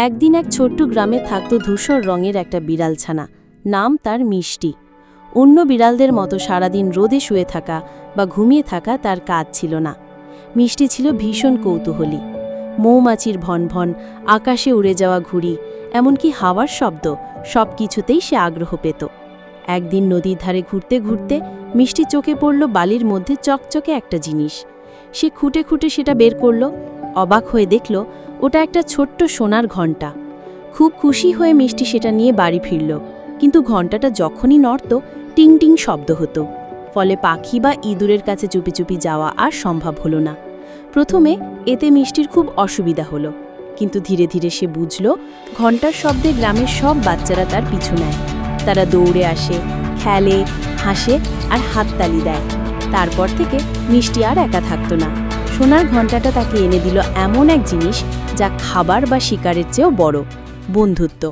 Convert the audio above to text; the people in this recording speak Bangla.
একদিন এক ছোট্ট গ্রামে থাকত ধূসর রঙের একটা বিড়াল ছানা। নাম তার মিষ্টি। অন্য বিড়ালদের মতো সারাদিন রোদে শুয়ে থাকা বা ঘুমিয়ে থাকা তার কাজ ছিল না। মিষ্টি ছিল ভীষণ কৌতূহলী। মৌমাছির ভনভন, আকাশে উড়ে যাওয়া ঘুড়ি, এমনকি হাওয়ার শব্দ, সব কিছুতেই সে আগ্রহ পেত। একদিন নদীর ধারে ঘুরতে ঘুরতে মিষ্টি চোখে পড়ল বালির মধ্যে চকচকে একটা জিনিস। সে খুঁটে খুঁটে সেটা বের করল। অবাক হয়ে দেখল ওটা একটা ছোট্ট সোনার ঘণ্টা। খুব খুশি হয়ে মিষ্টি সেটা নিয়ে বাড়ি ফিরল। কিন্তু ঘণ্টাটা যখনই নড়ত, টিং টিং শব্দ হতো। ফলে পাখি বা ইঁদুরের কাছে চুপি চুপি যাওয়া আর সম্ভব হলো না। প্রথমে এতে মিষ্টির খুব অসুবিধা হলো, কিন্তু ধীরে ধীরে সে বুঝল ঘণ্টার শব্দে গ্রামের সব বাচ্চারা তার পিছু নেয়। তারা দৌড়ে আসে, খেলে, হাসে আর হাততালি দেয়। তারপর থেকে মিষ্টি আর একা থাকত না। সোনার ঘণ্টাটা তাকে এনে দিল এমন এক জিনিস যা খাবার বা শিকারের চেয়েও বড়, বন্ধুত্ব।